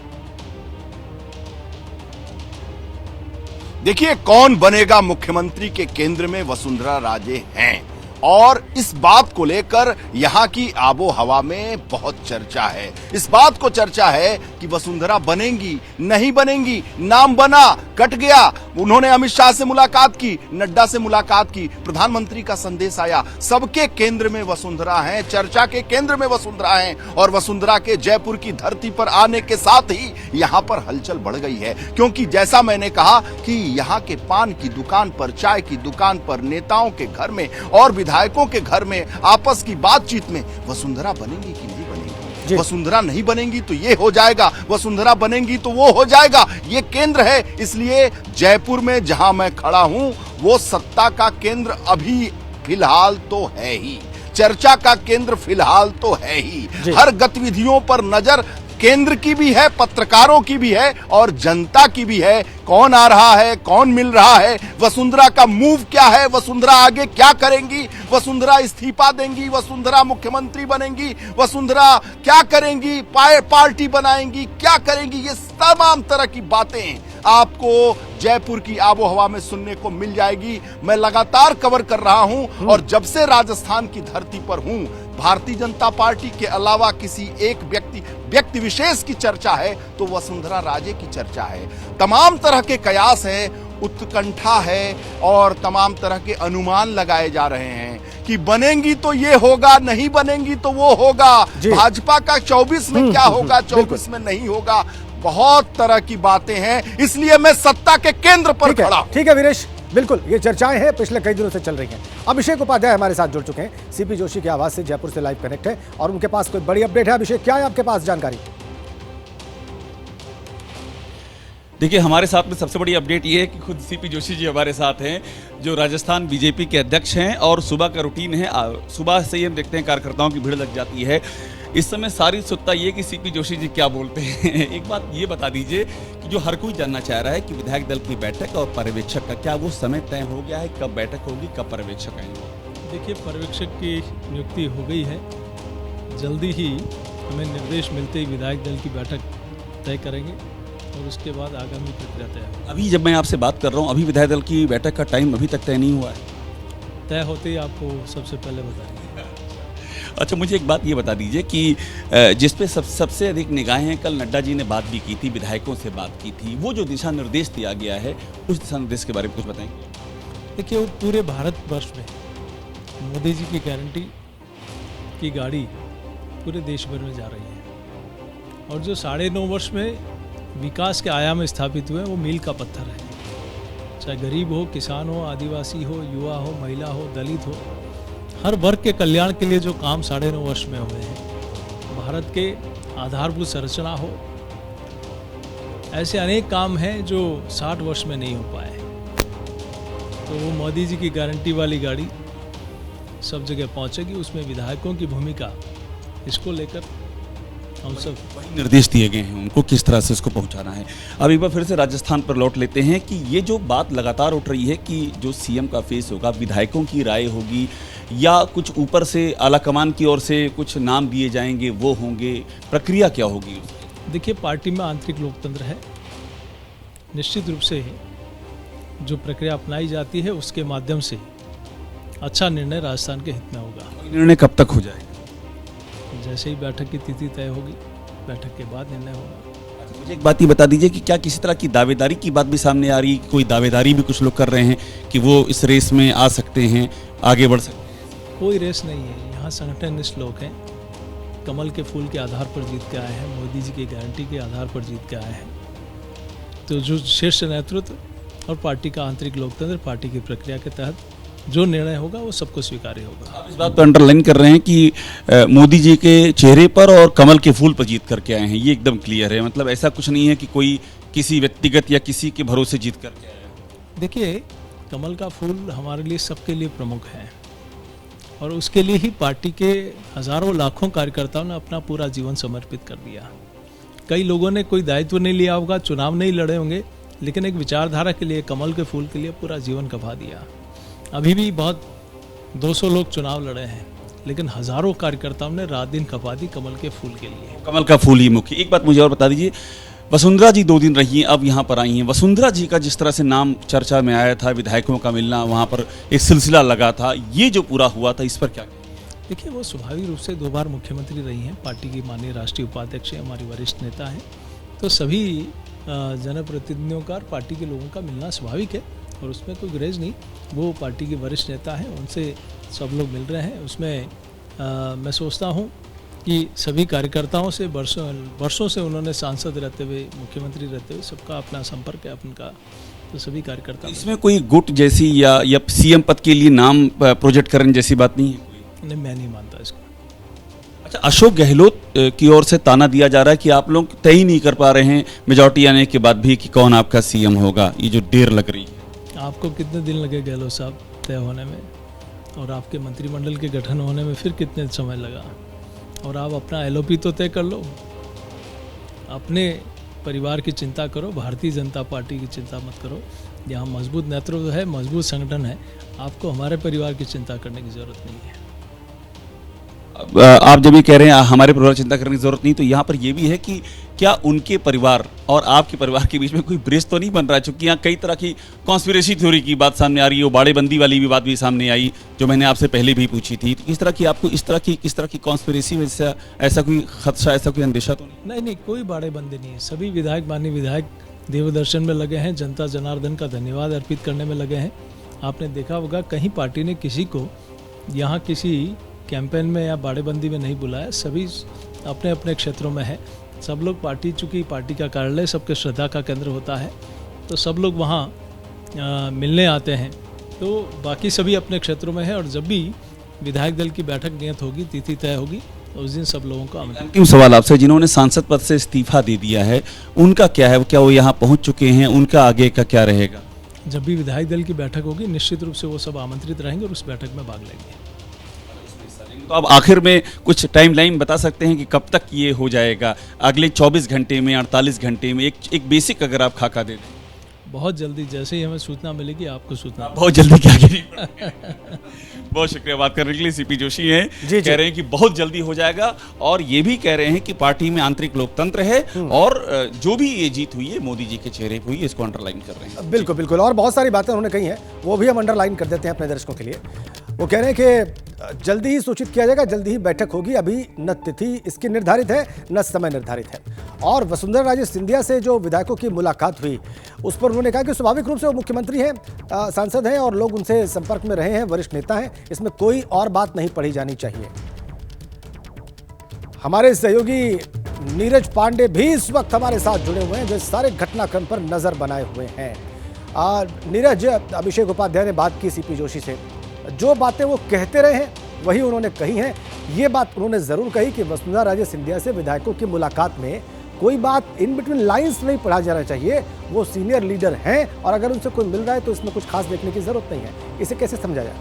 देखिए, कौन बनेगा मुख्यमंत्री के केंद्र में वसुंधरा राजे हैं और इस बात को लेकर यहां की आबो हवा में बहुत चर्चा है। इस बात को चर्चा है कि वसुंधरा बनेंगी, नहीं बनेंगी, नाम बना, कट गया। उन्होंने अमित शाह से मुलाकात की, नड्डा से मुलाकात की, प्रधानमंत्री का संदेश आया, सबके केंद्र में वसुंधरा हैं, चर्चा के केंद्र में वसुंधरा हैं। और वसुंधरा के जयपुर की धरती पर आने के साथ ही यहां पर हलचल बढ़ गई है, क्योंकि जैसा मैंने कहा कि यहां के पान की दुकान पर, चाय की दुकान पर, नेताओं के घर में और विधायकों के घर में आपस की बातचीत में वसुंधरा बनेंगी कि नहीं बनेंगी। वसुंधरा नहीं बनेंगी तो ये हो जाएगा, वसुंधरा बनेंगी तो वो हो जाएगा, ये केंद्र है। इसलिए जयपुर में जहां मैं खड़ा हूं वो सत्ता का केंद्र अभी फिलहाल तो है ही, चर्चा का केंद्र फिलहाल तो है ही। हर गतिविधियों पर नजर केंद्र की भी है, पत्रकारों की भी है और जनता की भी है। कौन आ रहा है, कौन मिल रहा है, वसुंधरा का मूव क्या है, वसुंधरा आगे क्या करेंगी, वसुंधरा इस्तीफा देंगी, वसुंधरा मुख्यमंत्री बनेंगी, वसुंधरा क्या करेंगी, पार्टी बनाएंगी, क्या करेंगी, ये तमाम तरह की बातें आपको जयपुर की आबो हवा में सुनने को मिल जाएगी। मैं लगातार कवर कर रहा हूं और जब से राजस्थान की धरती पर हूं, भारतीय जनता पार्टी के अलावा किसी एक व्यक्ति विशेष की चर्चा है तो वसुंधरा राजे की चर्चा है। तमाम तरह के कयास है उत्कंठा है और तमाम तरह के अनुमान लगाए जा रहे हैं कि बनेंगी तो ये होगा, नहीं बनेंगी तो वो होगा, भाजपा का 24 में क्या होगा, 24 में नहीं होगा, बहुत तरह की बातें हैं। इसलिए मैं सत्ता के केंद्र पर खड़ा हूं। ठीक है वीरेश, बिल्कुल ये चर्चाएं हैं, पिछले कई दिनों से चल रही हैं। अभिषेक उपाध्याय हमारे साथ जुड़ चुके हैं, सीपी जोशी की आवाज से जयपुर से लाइव कनेक्ट है और उनके पास कोई बड़ी अपडेट है। अभिषेक, क्या है आपके पास जानकारी? देखिए, हमारे साथ में सबसे बड़ी अपडेट ये है कि खुद सीपी जोशी जी हमारे साथ हैं, जो राजस्थान बीजेपी के अध्यक्ष हैं, और सुबह का रूटीन है, सुबह से ही हम देखते हैं कार्यकर्ताओं की भीड़ लग जाती है। इस समय सारी उत्सुकता ये कि सीपी जोशी जी क्या बोलते हैं। एक बात ये बता दीजिए कि जो हर कोई जानना चाह रहा है कि विधायक दल की बैठक और पर्यवेक्षक का क्या वो समय तय हो गया है, कब बैठक होगी, कब पर्यवेक्षक आएंगे? देखिए, पर्यवेक्षक की नियुक्ति हो गई है, जल्दी ही हमें निर्देश मिलते ही विधायक दल की बैठक तय करेंगे और उसके बाद आगामी प्रक्रिया तय होगी। अभी जब मैं आपसे बात कर रहा हूँ, अभी विधायक दल की बैठक का टाइम अभी तक तय नहीं हुआ है? तय होते ही आपको सबसे पहले बताएंगे। अच्छा, मुझे एक बात ये बता दीजिए कि जिस पे सबसे अधिक निगाहें हैं, कल नड्डा जी ने बात भी की थी, विधायकों से बात की थी, वो जो दिशा निर्देश दिया गया है, उस दिशा निर्देश के बारे में कुछ बताएंगे? देखिए, वो पूरे भारतवर्ष में मोदी जी की गारंटी की गाड़ी पूरे देश भर में जा रही है और जो 9.5 वर्ष में विकास के आयाम स्थापित हुए वो मील का पत्थर है। चाहे गरीब हो, किसान हो, आदिवासी हो, युवा हो, महिला हो, दलित हो, हर वर्ग के कल्याण के लिए जो काम 9.5 वर्ष में हुए हैं, भारत के आधारभूत संरचना हो, ऐसे अनेक काम हैं जो 60 वर्ष में नहीं हो पाए। तो वो मोदी जी की गारंटी वाली गाड़ी सब जगह पहुंचेगी, उसमें विधायकों की भूमिका, इसको लेकर हम सब निर्देश दिए गए हैं उनको किस तरह से इसको पहुंचाना है। अब एक बार फिर से राजस्थान पर लौट लेते हैं कि ये जो बात लगातार उठ रही है कि जो सीएम का फेस होगा, विधायकों की राय होगी या कुछ ऊपर से आलाकमान की ओर से कुछ नाम दिए जाएंगे, वो होंगे, प्रक्रिया क्या होगी? देखिए, पार्टी में आंतरिक लोकतंत्र है, निश्चित रूप से जो प्रक्रिया अपनाई जाती है उसके माध्यम से अच्छा निर्णय राजस्थान के हित में होगा। निर्णय कब तक हो जाएगा? जैसे ही बैठक की तिथि तय होगी, बैठक के बाद निर्णय होगा। मुझे एक बात ये बता दीजिए कि क्या किसी तरह की दावेदारी की बात भी सामने आ रही है? कोई दावेदारी भी कुछ लोग कर रहे हैं कि वो इस रेस में आ सकते हैं, आगे बढ़ सकते हैं? कोई रेस नहीं है, यहाँ संगठननिष्ठ लोग हैं, कमल के फूल के आधार पर जीत के आए हैं, मोदी जी की गारंटी के आधार पर जीत के आए हैं। तो जो शीर्ष नेतृत्व और पार्टी का आंतरिक लोकतंत्र, पार्टी की प्रक्रिया के तहत जो निर्णय होगा वो सबको स्वीकार्य होगा। आप इस बात को अंडरलाइन कर रहे हैं कि मोदी जी के चेहरे पर और कमल के फूल पर जीत करके आए हैं, ये एकदम क्लियर है, मतलब ऐसा कुछ नहीं है कि कोई किसी व्यक्तिगत या किसी के भरोसे जीत करके आया है। देखिए, कमल का फूल हमारे लिए, सबके लिए प्रमुख है और उसके लिए ही पार्टी के हजारों लाखों कार्यकर्ताओं ने अपना पूरा जीवन समर्पित कर दिया। कई लोगों ने कोई दायित्व नहीं लिया होगा, चुनाव नहीं लड़े होंगे, लेकिन एक विचारधारा के लिए, कमल के फूल के लिए पूरा जीवन खपा दिया। अभी भी बहुत 200 लोग चुनाव लड़े हैं, लेकिन हजारों कार्यकर्ताओं ने रात दिन खपा दी कमल के फूल के लिए। कमल का फूल ही मुख्य। एक बात मुझे और बता दीजिए, वसुंधरा जी 2 दिन रही हैं, अब यहाँ पर आई हैं। वसुंधरा जी का जिस तरह से नाम चर्चा में आया था, विधायकों का मिलना, वहाँ पर एक सिलसिला लगा था, ये जो पूरा हुआ था, इस पर क्या? देखिए, वो स्वाभाविक रूप से 2 बार मुख्यमंत्री रही हैं, पार्टी की माननीय राष्ट्रीय उपाध्यक्ष हैं, हमारी वरिष्ठ नेता हैं, तो सभी जनप्रतिनिधियों का और पार्टी के लोगों का मिलना स्वाभाविक है और उसमें कोई गुरेज नहीं। वो पार्टी के वरिष्ठ नेता हैं, उनसे सब लोग मिल रहे हैं। उसमें मैं सोचता हूँ कि सभी कार्यकर्ताओं से वर्षों से उन्होंने सांसद रहते हुए, मुख्यमंत्री रहते हुए, सबका अपना संपर्क है उनका, तो सभी कार्यकर्ता। इसमें कोई गुट जैसी या सीएम पद के लिए नाम प्रोजेक्ट करने जैसी बात नहीं है? नहीं, मैं नहीं मानता इसको। अच्छा, अशोक गहलोत की ओर से ताना दिया जा रहा है कि आप लोग तय ही नहीं कर पा रहे हैं मेजॉरिटी आने के बाद भी कि कौन आपका सीएम होगा, ये जो देर लग रही है। आपको कितने दिन लगे गहलोत साहब तय होने में, और आपके मंत्रिमंडल के गठन होने में फिर कितने समय लगा, और आप अपना एलओपी तो तय कर लो, अपने परिवार की चिंता करो, भारतीय जनता पार्टी की चिंता मत करो। यहाँ मजबूत नेतृत्व है, मजबूत संगठन है, आपको हमारे परिवार की चिंता करने की जरूरत नहीं है। आप जब ये कह रहे हैं हमारे परिवार चिंता करने की जरूरत नहीं, तो यहाँ पर ये भी है कि क्या उनके परिवार और आपके परिवार के बीच में कोई ब्रिज तो नहीं बन रहा है? चूंकि यहाँ कई तरह की कॉन्स्पिरेसी थ्योरी की बात सामने आ रही है, वो बाड़ेबंदी वाली भी बात भी सामने आई जो मैंने आपसे पहले भी पूछी थी। तो इस तरह की आपको किस तरह की कॉन्स्पिरेसी में ऐसा कोई खदशा, ऐसा कोई अंदेशा तो नहीं? नहीं, कोई बाड़ेबंदी नहीं है। सभी विधायक, माननीय विधायक देवदर्शन में लगे हैं, जनता जनार्दन का धन्यवाद अर्पित करने में लगे हैं। आपने देखा होगा कहीं पार्टी ने किसी को यहाँ किसी कैंपेन में या बाड़ेबंदी में नहीं बुलाया, सभी अपने अपने क्षेत्रों में है। सब लोग पार्टी, चूँकि पार्टी का कार्यालय सबके श्रद्धा का केंद्र होता है, तो सब लोग वहाँ मिलने आते हैं। तो बाकी सभी अपने क्षेत्रों में है और जब भी विधायक दल की बैठक नियत होगी, तिथि तय होगी, तो उस दिन सब लोगों को आमंत्रित। अंतिम सवाल आपसे, जिन्होंने सांसद पद से इस्तीफा दे दिया है उनका क्या है? क्या वो यहाँ पहुँच चुके हैं? उनका आगे का क्या रहेगा? जब भी विधायक दल की बैठक होगी निश्चित रूप से वो सब आमंत्रित रहेंगे और उस बैठक में भाग लेंगे। तो अब आखिर में कुछ टाइमलाइन बता सकते हैं कि कब तक ये हो जाएगा? अगले 24 घंटे में, 48 घंटे में? एक बेसिक अगर आप खाका दे दें। बहुत जल्दी, जैसे ही हमें सूचना मिलेगी आपको सूचना। बहुत जल्दी क्या करें? बहुत शुक्रिया। बात करने के लिए सीपी जोशी हैं, कह रहे हैं कि बहुत जल्दी हो जाएगा और ये भी कह रहे हैं कि पार्टी में आंतरिक लोकतंत्र है और जो भी ये जीत हुई है मोदी जी के चेहरे पर हुई, इसको अंडरलाइन कर रहे हैं। बिल्कुल बिल्कुल, और बहुत सारी बातें उन्होंने कही हैं, वो भी हम अंडरलाइन कर देते हैं अपने दर्शकों के लिए। वो कह रहे हैं कि जल्दी ही सूचित किया जाएगा, जल्दी ही बैठक होगी, अभी न तिथि इसकी निर्धारित है न समय निर्धारित है। और वसुंधरा राजे सिंधिया से जो विधायकों की मुलाकात हुई उस पर उन्होंने कहा कि स्वाभाविक रूप से वो मुख्यमंत्री हैं, सांसद हैं और लोग उनसे संपर्क में रहे हैं, वरिष्ठ नेता हैं, इसमें कोई और बात नहीं पढ़ी जानी चाहिए। हमारे सहयोगी नीरज पांडे भी इस वक्त हमारे साथ जुड़े हुए हैं, जो सारे घटनाक्रम पर नजर बनाए हुए हैं। नीरज, अभिषेक उपाध्याय ने बात की सीपी जोशी से, जो बातें वो कहते रहे हैं वही उन्होंने कही हैं। ये बात उन्होंने जरूर कही कि वसुंधरा राजे सिंधिया से विधायकों की मुलाकात में कोई बात इन बिटवीन लाइंस नहीं पढ़ा जाना चाहिए। वो सीनियर लीडर हैं और अगर उनसे कोई मिल रहा है तो इसमें कुछ खास देखने की जरूरत नहीं है। इसे कैसे समझा जाए?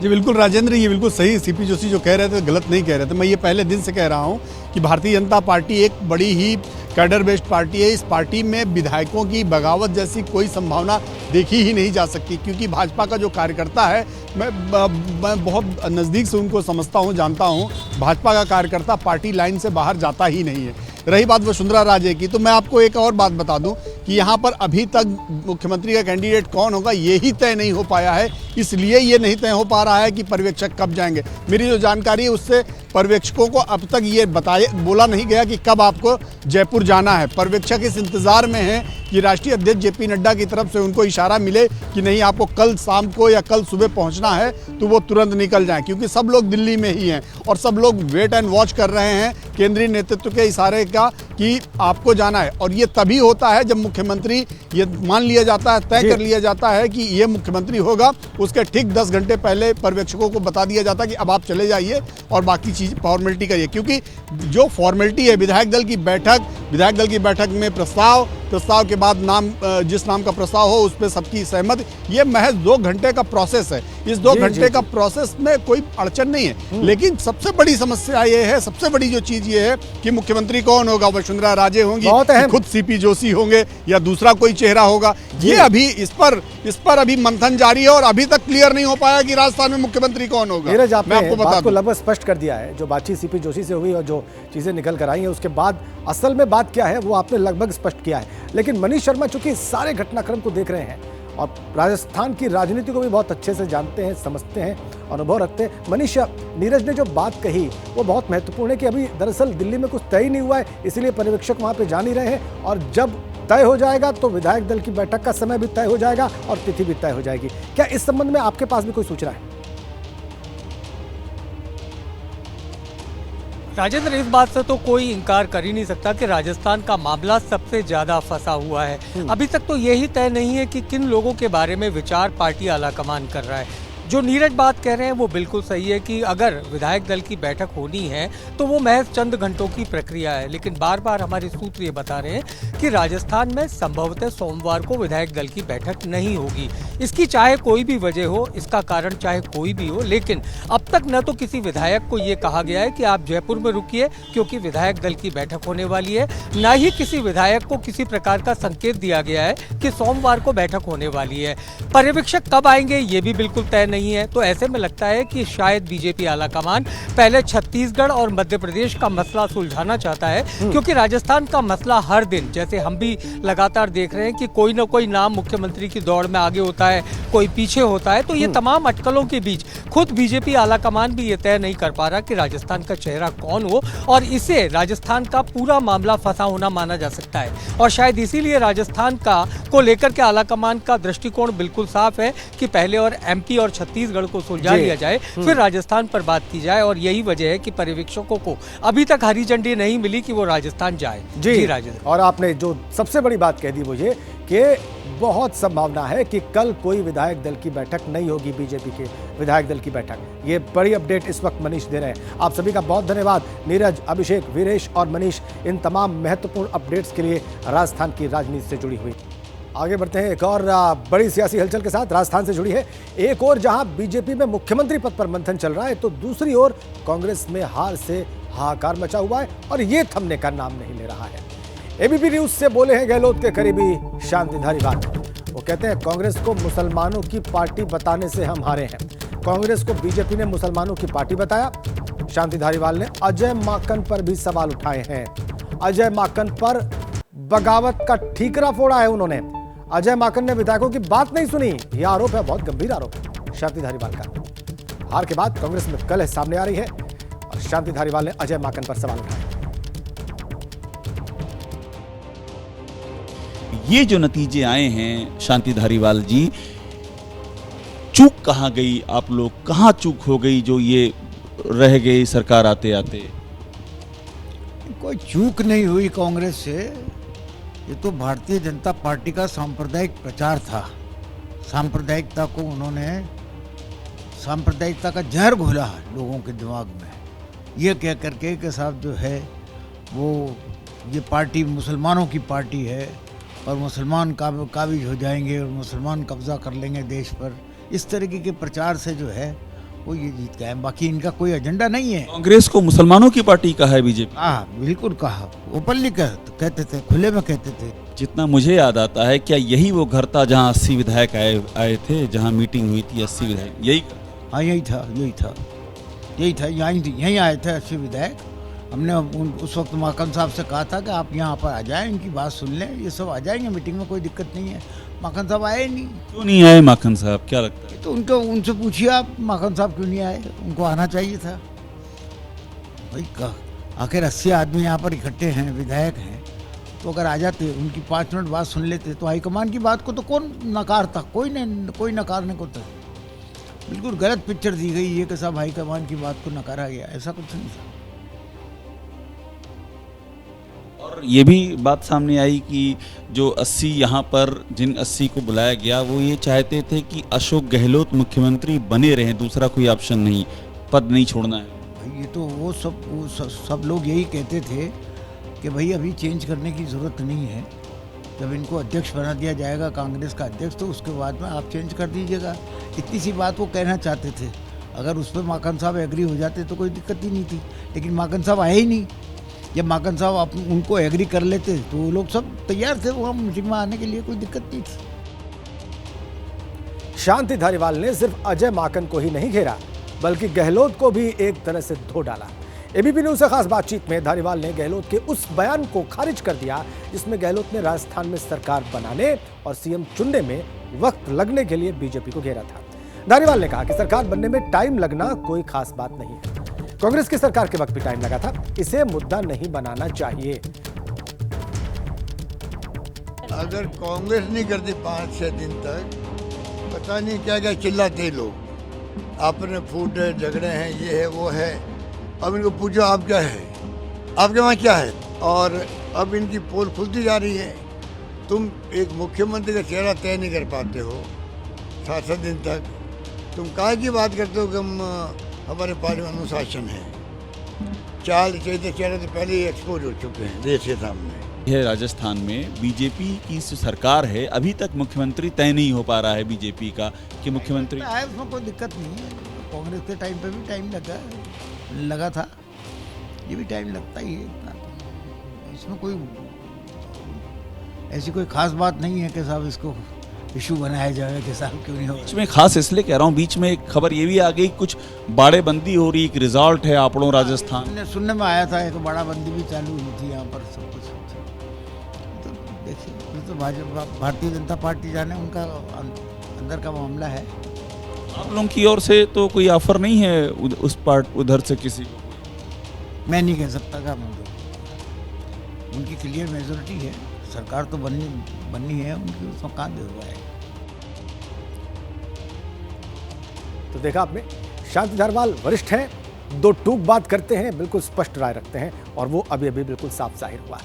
जी बिल्कुल राजेंद्र, ये बिल्कुल सही सीपी जोशी जो कह रहे थे गलत नहीं कह रहे थे। मैं ये पहले दिन से कह रहा हूँ कि भारतीय जनता पार्टी एक बड़ी ही कैडर बेस्ड पार्टी है। इस पार्टी में विधायकों की बगावत जैसी कोई संभावना देखी ही नहीं जा सकती, क्योंकि भाजपा का जो कार्यकर्ता है, मैं बहुत नज़दीक से उनको समझता हूँ, जानता हूँ। भाजपा का कार्यकर्ता पार्टी लाइन से बाहर जाता ही नहीं है। रही बात वसुंधरा राजे की, तो मैं आपको एक और बात बता दूं कि यहाँ पर अभी तक मुख्यमंत्री का कैंडिडेट कौन होगा ये ही तय नहीं हो पाया है। इसलिए ये नहीं तय हो पा रहा है कि पर्यवेक्षक कब जाएंगे। मेरी जो जानकारी है उससे पर्यवेक्षकों को अब तक ये बोला नहीं गया कि कब आपको जयपुर जाना है। पर्यवेक्षक इस इंतजार में हैं कि राष्ट्रीय अध्यक्ष जेपी नड्डा की तरफ से उनको इशारा मिले कि नहीं, आपको कल शाम को या कल सुबह पहुंचना है, तो वो तुरंत निकल जाएं, क्योंकि सब लोग दिल्ली में ही हैं और सब लोग वेट एंड वॉच कर रहे हैं केंद्रीय नेतृत्व के इशारे का कि आपको जाना है। और ये तभी होता है जब मुख्यमंत्री, ये मान लिया जाता है, तय कर लिया जाता है कि ये मुख्यमंत्री होगा, उसके ठीक 10 घंटे पहले पर्यवेक्षकों को बता दिया जाता है कि अब आप चले जाइए और बाकी चीज फॉर्मेलिटी करिए। क्योंकि जो फॉर्मेलिटी है विधायक दल की बैठक में प्रस्ताव के बाद नाम, जिस नाम का प्रस्ताव हो उस पर सबकी सहमति, ये महज 2 घंटे का प्रोसेस है। इस 2 घंटे का प्रोसेस में कोई अड़चन नहीं है। लेकिन सबसे बड़ी समस्या ये है, सबसे बड़ी जो चीज ये है कि मुख्यमंत्री कौन होगा, वसुंधरा राजे होंगी, खुद सीपी जोशी होंगे या दूसरा कोई चेहरा होगा। ये अभी इस पर अभी मंथन जारी है और अभी तक क्लियर नहीं हो पाया कि राजस्थान में मुख्यमंत्री कौन होगा। मैं आपको बता दूं, लगभग स्पष्ट कर दिया है। जो बातचीत सीपी जोशी से हुई और जो चीजें निकल कर आई हैं उसके बाद असल में बात क्या है वो आपने लगभग स्पष्ट किया है। लेकिन मनीष शर्मा चूंकि सारे घटनाक्रम को देख रहे हैं और राजस्थान की राजनीति को भी बहुत अच्छे से जानते हैं, समझते हैं, अनुभव रखते हैं। मनीष, नीरज ने जो बात कही वो बहुत महत्वपूर्ण है कि अभी दरअसल दिल्ली में कुछ तय नहीं हुआ है, इसलिए पर्यवेक्षक वहां पे जा नहीं रहे हैं और जब तय हो जाएगा तो विधायक दल की बैठक का समय भी तय हो जाएगा और तिथि भी तय हो जाएगी। क्या इस संबंध में आपके पास भी कोई सूचना है? राजेंद्र, इस बात से तो कोई इनकार कर ही नहीं सकता कि राजस्थान का मामला सबसे ज्यादा फंसा हुआ है। अभी तक तो यही तय नहीं है कि किन लोगों के बारे में विचार पार्टी आलाकमान कर रहा है। जो नीरज बात कह रहे हैं वो बिल्कुल सही है कि अगर विधायक दल की बैठक होनी है तो वो महज चंद घंटों की प्रक्रिया है। लेकिन बार बार हमारे सूत्र ये बता रहे हैं कि राजस्थान में संभवतः सोमवार को विधायक दल की बैठक नहीं होगी। इसकी चाहे कोई भी वजह हो, इसका कारण चाहे कोई भी हो, लेकिन अब तक न तो किसी विधायक को ये कहा गया है कि आप जयपुर में रुकिए क्योंकि विधायक दल की बैठक होने वाली है, न ही किसी विधायक को किसी प्रकार का संकेत दिया गया है कि सोमवार को बैठक होने वाली है। पर्यवेक्षक कब आएंगे ये भी बिल्कुल तय नहीं नहीं है, तो ऐसे में लगता है कि शायद बीजेपी आलाकमान पहले छत्तीसगढ़ और मध्य प्रदेश का मसला सुलझाना चाहता है, क्योंकि राजस्थान का मसला हर दिन, जैसे हम भी लगातार देख रहे हैं कि कोई ना कोई नाम मुख्यमंत्री की दौड़ में आगे होता है, कोई पीछे होता है। तो ये तमाम अटकलों के बीच खुद बीजेपी आलाकमान भी ये तय नहीं कर पा रहा कि राजस्थान का चेहरा कौन हो, और इसे राजस्थान का पूरा मामला फंसा होना माना जा सकता है। और शायद इसीलिए राजस्थान को लेकर के आलाकमान का दृष्टिकोण बिल्कुल साफ है कि पहले और एमपी और छत्तीसगढ़ को सुलझा लिया जाए, फिर राजस्थान पर बात की जाए। और यही वजह है कि पर्यवेक्षकों को अभी तक हरी झंडी नहीं मिली कि वो राजस्थान जाए। जी राजेंद्र, और आपने जो सबसे बड़ी बात कह दी मुझे कि बहुत संभावना है कि कल कोई विधायक दल की बैठक नहीं होगी, बीजेपी के विधायक दल की बैठक। ये बड़ी अपडेट इस वक्त मनीष दे रहे हैं। आप सभी का बहुत धन्यवाद। नीरज, अभिषेक, वीरेश और मनीष, इन तमाम महत्वपूर्ण अपडेट्स के लिए राजस्थान की राजनीति से जुड़ी हुई। आगे बढ़ते हैं एक और बड़ी सियासी हलचल के साथ। राजस्थान से जुड़ी है एक और, जहां बीजेपी में मुख्यमंत्री पद पर मंथन चल रहा है, तो दूसरी ओर कांग्रेस में हार से हाहाकार मचा हुआ है और ये थमने का नाम नहीं ले रहा है। एबीपी न्यूज से बोले हैं गहलोत के करीबी शांति धारीवाल। वो कहते हैं कांग्रेस को मुसलमानों की पार्टी बताने से हम हारे हैं। कांग्रेस को बीजेपी ने मुसलमानों की पार्टी बताया। शांति धारीवाल ने अजय माकन पर भी सवाल उठाए हैं। अजय माकन पर बगावत का ठीकरा फोड़ा है उन्होंने। अजय माकन ने विधायकों की बात नहीं सुनी, यह आरोप है, बहुत गंभीर आरोप है शांति धारीवाल का। हार के बाद कांग्रेस में कलह सामने आ रही है और शांति धारीवाल ने अजय माकन पर सवाल उठाए। ये जो नतीजे आए हैं शांति धारीवाल जी, चूक कहाँ गई, आप लोग कहाँ चूक हो गई जो ये रह गई सरकार आते आते? कोई चूक नहीं हुई कांग्रेस से। ये तो भारतीय जनता पार्टी का सांप्रदायिक प्रचार था। सांप्रदायिकता को उन्होंने, सांप्रदायिकता का जहर घोला लोगों के दिमाग में, ये कह करके कि साहब जो है वो ये पार्टी मुसलमानों की पार्टी है और मुसलमान काबिज हो जाएंगे और मुसलमान कब्जा कर लेंगे देश पर। इस तरीके के प्रचार से जो है वो ये जीत गए। बाकी इनका कोई एजेंडा नहीं है। कांग्रेस को मुसलमानों की पार्टी कहा है बीजेपी? हाँ बिल्कुल कहा, ओपनली कहते थे, खुले में कहते थे। जितना मुझे याद आता है, क्या यही वो घर था जहाँ 80 विधायक आए थे, जहाँ मीटिंग हुई थी 80 विधायक? यही? हाँ यही था, यहीं आए थे 80 विधायक। हमने उस वक्त माकन साहब से कहा था कि आप यहाँ पर आ जाएं, इनकी बात सुन लें, ये सब आ जाएंगे मीटिंग में, कोई दिक्कत नहीं है। माकन साहब आए नहीं। क्यों नहीं आए माकन साहब, क्या लगता है? तो उनसे पूछिए आप, माकन साहब क्यों नहीं आए? उनको आना चाहिए था भाई। आखिर 80 आदमी यहाँ पर इकट्ठे हैं, विधायक हैं, तो अगर आ जाते, उनकी 5 मिनट बात सुन लेते तो हाईकमान की बात को तो कौन नकारता? कोई नकारने को था। बिल्कुल गलत पिक्चर दी गई ये कि साहब हाईकमान की बात को नकारा गया, ऐसा कुछ नहीं था। और ये भी बात सामने आई कि जो 80 यहाँ पर जिन 80 को बुलाया गया, वो ये चाहते थे कि अशोक गहलोत मुख्यमंत्री बने रहें, दूसरा कोई ऑप्शन नहीं, पद नहीं छोड़ना है। भाई ये तो वो सब लोग यही कहते थे कि भाई अभी चेंज करने की ज़रूरत नहीं है। जब इनको अध्यक्ष बना दिया जाएगा, कांग्रेस का अध्यक्ष, तो उसके बाद में आप चेंज कर दीजिएगा। इतनी सी बात वो कहना चाहते थे। अगर उस पर माकन साहब एग्री हो जाते तो कोई दिक्कत ही नहीं थी, लेकिन माकन साहब आए ही नहीं। जब माकन साहब उनको एग्री कर लेते तो वो लोग सब तैयार थे वहाँ मीटिंग में आने के लिए, कोई दिक्कत नहीं थी। शांति धारीवाल ने सिर्फ अजय माकन को ही नहीं घेरा, बल्कि गहलोत को भी एक तरह से धो डाला। एबीपी न्यूज से खास बातचीत में धारीवाल ने गहलोत के उस बयान को खारिज कर दिया जिसमें गहलोत ने राजस्थान में सरकार बनाने और सीएम चुनने में वक्त लगने के लिए बीजेपी को घेरा था। धारीवाल ने कहा कि सरकार बनने में टाइम लगना कोई खास बात नहीं है। कांग्रेस की सरकार के वक्त भी टाइम लगा था, इसे मुद्दा नहीं बनाना चाहिए। अगर कांग्रेस नहीं करती 5-6 दिन तक, पता नहीं क्या क्या चिल्लाते लोग, आपने फूट है, झगड़े हैं, ये है वो है। अब इनको पूछो आप क्या है, आपके वहाँ क्या है। और अब इनकी पोल खुलती जा रही है। तुम एक मुख्यमंत्री का चेहरा तय नहीं कर पाते हो 7-7 दिन तक, तुम काहे की बात करते हो कि हमारे पार्टी में अनुशासन है। चाल चैते चेहरे तो पहले ही एक्सपोज हो चुके हैं देश के सामने। यह राजस्थान में बीजेपी की सरकार है, अभी तक मुख्यमंत्री तय नहीं हो पा रहा है बीजेपी का कि मुख्यमंत्री है, उसमें कोई दिक्कत नहीं है। कांग्रेस के टाइम पे भी टाइम लगा था, ये भी टाइम लगता ही है। इसमें कोई ऐसी कोई खास बात नहीं है कि साहब इसको इशू बनाया जाएगा कि साहब क्यों नहीं हो। बीच में खास इसलिए कह रहा हूँ, बीच में एक खबर ये भी आ गई, कुछ बाड़ेबंदी हो रही, एक रिजॉर्ट है आपड़ों राजस्थान। सुनने में आया था, एक बड़ा बंदी भी चालू हुई थी यहाँ पर, सब कुछ। तो देखिए, ये तो भाजपा भारतीय जनता पार्टी जाने, उनका अंदर का मामला है। आप लोगों की ओर से तो कोई ऑफर नहीं है उस पार्ट उधर से किसी को? मैं नहीं कह सकता क्या मुझे, उनकी क्लियर मेजोरिटी है, सरकार तो बननी है उनकी, उसमें कहाँ दे हुआ है। तो देखा आपने, शांति धारीवाल वरिष्ठ हैं, दो टूक बात करते हैं, बिल्कुल स्पष्ट राय रखते हैं, और वो अभी अभी बिल्कुल साफ जाहिर हुआ है।